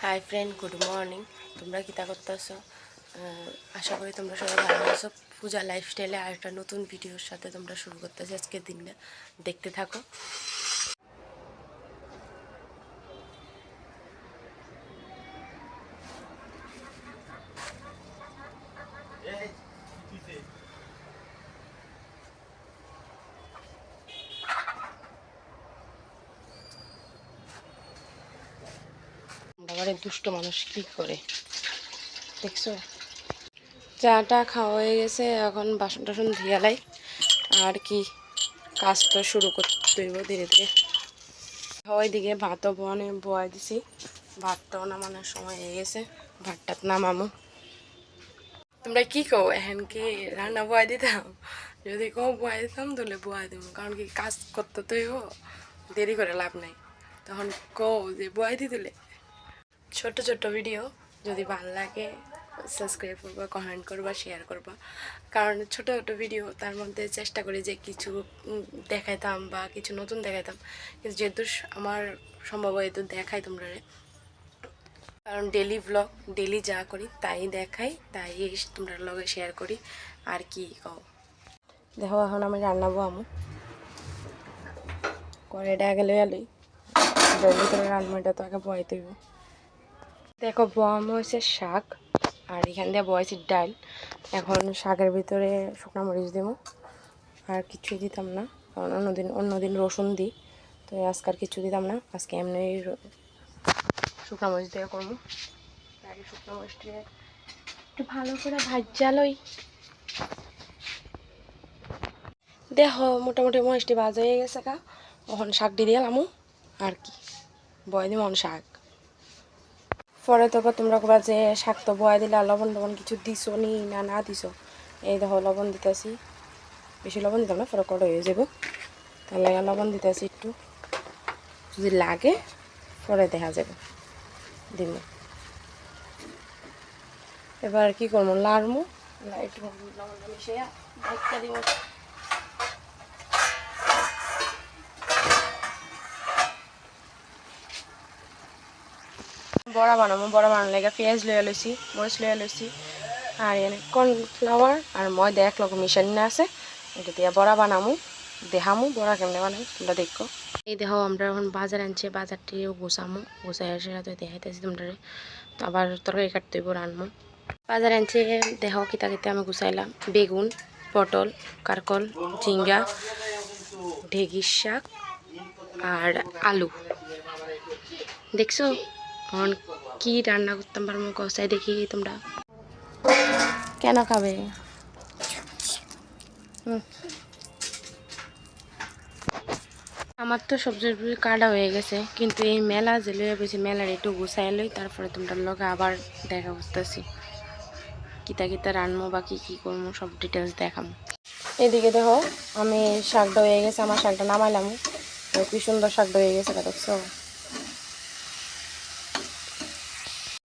Hi friend, good morning. তোমরা কী তা করতেছো? আশা করি তোমরা সবাই ভালো আছো। পূজা লাইফস্টাইলে আর একটা নতুন ভিডিওর সাথে তোমরা শুরু করতেছো আজকের দিনটা। দেখতে থাকো। বাবারে দুষ্ট মানুষ কি করে দেখছো? চাটা খাওয়া হয়ে গেছে, এখন বাসন টাসন ধুয়ালাই আর কি কাজ তো শুরু করতে হইব ধীরে ধীরে। ওইদিকে ভাতও বয়াই দিছি, ভাতটাও নামানোর সময় হয়ে গেছে, ভাতটা নামামো। তোমরা কি কও, এখন কি রান্না বয়াই দিতাম? যদি কও বয়াই দিতাম তাহলে বয়াই দিব, কারণ কি কাজ করতে তো হইব, দেরি করে লাভ নাই। তখন কও যে বয়াই দিলে। ছোট্ট ছোট্ট ভিডিও যদি ভালো লাগে সাবস্ক্রাইব করবা, কমেন্ট করবা, শেয়ার করবা। কারণ ছোটো ছোটো ভিডিও, তার মধ্যে চেষ্টা করি যে কিছু দেখাইতাম বা কিছু নতুন দেখাইতাম, কিন্তু যেহেতু আমার সম্ভব হয়তো দেখাই তোমরা, কারণ ডেলি ব্লগ ডেলি যা করি তাই দেখাই, তাই তোমরা লগে শেয়ার করি। আর কি কও, দেখো এখন আমি রান্নাবো। আমি কড়াইটা আগে লই আলই, ভিতরে রান্নাটা তো আগে বয়াইতে হইব। দেখো বয়ানো হয়েছে শাক, আর এখান দিয়ে বয়েছি ডাল। এখন শাকের ভিতরে শুকনো মরিচ দেবো, আর কিছু দিতাম না, কারণ অন্যদিন রসুন দিই, তো আজকে আর কিছু দিতাম না। আজকে এমনি শুকনো মরিচ দিয়ে করবো। আগে শুকনো মরিচটা একটু ভালো করে ভাজা লই। দেখো মোটামুটি মরিচটি ভাজা হয়ে গেছে, এখন শাক দিয়ে দিলাম আর কি বয় দিব শাক। পরে তো তোমরা কবা যে শাক তো বয়া দিলে লবণ টবণ কিছু দিছো নি না না দিছো। এই দেখো লবণ দিতেছি, বেশি লবণ দিতাম না, পরে কড়া হয়ে যাবো, তাহলে লবণ দিতেছি একটু, যদি লাগে পরে দেখা যাবে দিব। এবার কি করবো, লাড়মু, একটু লবণ মিশিয়ে ঢাকা দিব। বড়া বানাবো, বড়া বানানো লাগে পেঁয়াজ লইয়া লইছি, মরিচ লইয়া লইছি, আর এনে কর্নফ্লাওয়ার আর ময়দা এক রকম মিশানো আছে, এটা দিয়ে বড়া বানামু। দেখামু বড়া কেমনে বানাই, তোমরা দেখো। এই দেখো আমরা এখন বাজার আনছি, বাজারটিও গোছামো, গোছাই আসে তো দেখাইতেছি তোমরা। তো আবার তরকারি কাটতে হইব, রানমু। বাজার আনছে দেখো কিতা কিতা আমি গুছাইলাম: বেগুন, পটল, কারকল, ঝিঙ্গা, ঢেঁড়ির শাক আর আলু। দেখছো এখন কি রান্না করতাম পারবো, কষাই দেখি তোমরা। কেন খাবে? আমার তো সবজির কাটা হয়ে গেছে, কিন্তু এই মেলা যে লইয়া বেশি মেলার একটু গুছাই লই, তারপরে তোমরা লগে আবার দেখা করতেছি কিতা কিতা রান্নবো বা কি কি করবো, সব ডিটেলস দেখাম। এদিকে দেখো আমি শাকটা হয়ে গেছে, আমার শাকটা নামাইলাম, কি সুন্দর শাকটা হয়ে গেছে, দেখছো?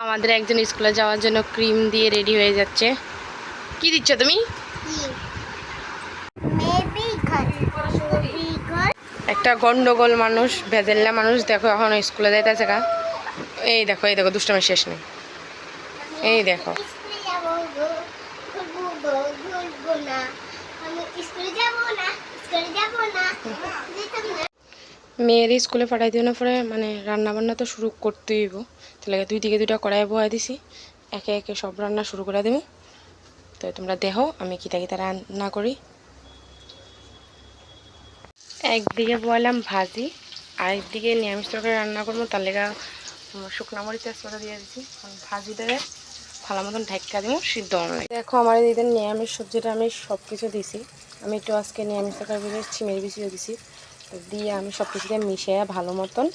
আমাদের একজন স্কুলে যাওয়ার জন্য ক্রিম দিয়ে রেডি হয়ে যাচ্ছে। কি দিচ্ছ তুমি? একটা গন্ডগোল মানুষ, ভেজেল্লা মানুষ, দেখো এখন স্কুলে যাইতেছে গা। এই দেখো এই দেখো, দুষ্টামের শেষ নেই। এই দেখো মেয়ের স্কুলে পাঠাই দিও না, পরে মানে রান্না বান্না তো শুরু করতেই হইব, তাহলে দুই দিকে দুইটা কড়াই বয়াই দিছি, একে একে সব রান্না শুরু করে দেবো। তো তোমরা দেখো আমি কিতা কিতা রান্না করি। একদিকে বললাম ভাজি, আরেকদিকে নিরামিষ তরকারি রান্না করবো, তার লেগা শুকনো মরিচ তেজপাতা দিয়ে দিচ্ছি। ভাজি দেবে ভালো মতন ঢাকা দিব, সিদ্ধ অনেক। দেখো আমার দিদির নিরামিষ সবজিটা আমি সব কিছু দিছি, আমি একটু আজকে নিরামিষ তরকারি চিমের বিচিও দিছি, দিয়ে আমি সব কিছুতে মিশিয়ে ভালো মতন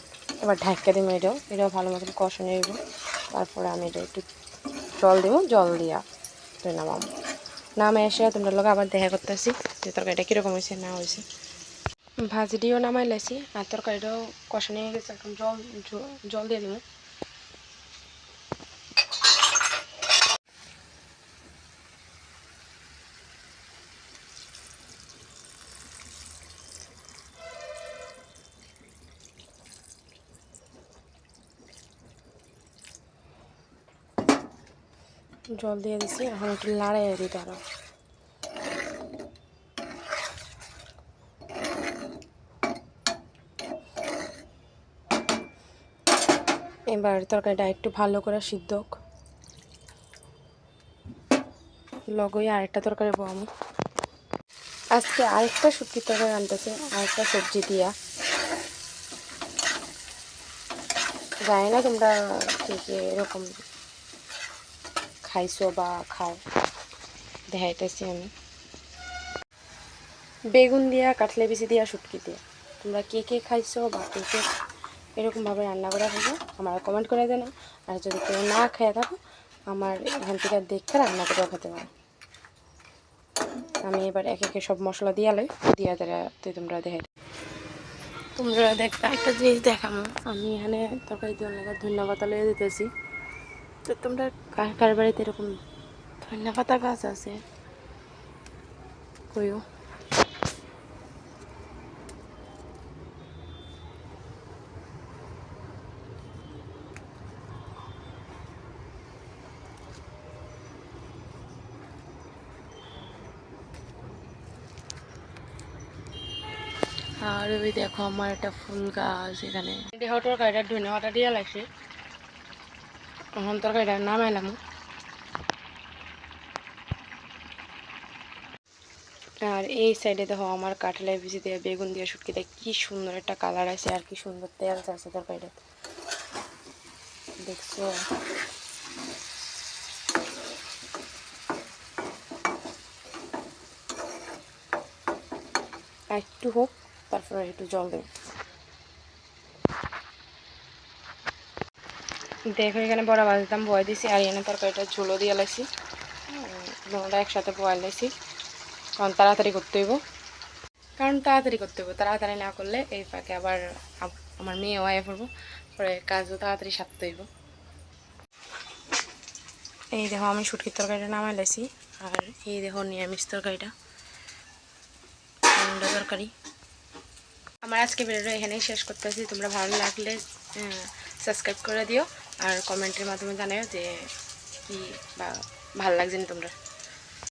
এবার ঢাকা দিব। এটাও ভালো মতন কষানো দিব, তারপরে আমি এটা একটু জল দেবো, জল দিয়া তো নামে এসে তোমরা লোক আবার দেখা করতেছি যে তরকারিটা কীরকম হয়েছে না হয়েছে। ভাজিটিও নামাই লাইছি আর তরকারিটাও কষানো হয়ে গেছে, এখন জল দিয়ে দিব। জল দিয়ে দিছি, এখন একটু লাড়াইয়া দিতে আরো। এবার তরকারিটা একটু ভালো করে সিদ্ধ হোক। লগই আরেকটা তরকারি বসাবো। আজকে আরেকটা শুটকির তরকারি আনতেছে, আরেকটা সবজি দিয়া। জানি না তোমরা কে কে এরকম খাইছো বা খাও, দেখাইতেছি আমি। বেগুন দিয়া, কাটলে বিচি দিয়া, শুটকি দিয়া তোমরা কে কে খাইছো বা কে কে এরকমভাবে রান্না করে খাইছো আমার কমেন্ট করে জানাও। আর যদি কেউ না খেয়ে থাকো, আমার এখান থেকে দেখতে রান্না করে খেতে পারো। আমি এবার এক একে সব মশলা দিয়া লাই, দিয়া তারা তোমরা দেখাই। তোমরা দেখতে একটা জিনিস দেখামো, আমি এখানে তরকারি দিয়ে অনেক ধনিয়া পাতা লয়ে দিতেছি। তো তোমরা কার বাড়িতে এরকম ধনিয়া পাতা গাছ আছে কইও। আর ওই দেখো আমার একটা ফুল গাছ, এখানে দেখো তরকারিটা ধনিয়া পাতা দিয়ে লাগছে। এখন তরকারিটা নামাইলাম। আর এই সাইডে দেখো আমার কাঁঠালের বিচি দিয়ে, বেগুন দিয়ে, শুটকি দিয়ে কি সুন্দর একটা কালার আছে, আর কি সুন্দর তেল আছে তরকারিটা, দেখছো? একটু হোক, তারপরে একটু জল দেব। দেখো এখানে বড়া ভাজতাম বয় দিছি, আর এখানে তরকারিটা ঝোলও দিয়ে লাইছি, দুটোটা একসাথে বয় লাইছি। কারণ তাড়াতাড়ি করতে হইব, তাড়াতাড়ি না করলে এই ফাঁকে আবার আমার মেয়েও আয়া পড়বো, পরে কাজও তাড়াতাড়ি সারতে হইব। এই দেখো আমি শুটকির তরকারিটা নামাই লাইছি, আর এই দেখো নিরামিষ তরকারিটা, তরকারি। আমার আজকে ভিডিওটা এখানেই শেষ করতেছি। তোমরা ভালো লাগলে সাবস্ক্রাইব করে দিও, আর কমেন্টের মাধ্যমে জানাও যে কি বা ভালো লাগছে না তোমরা।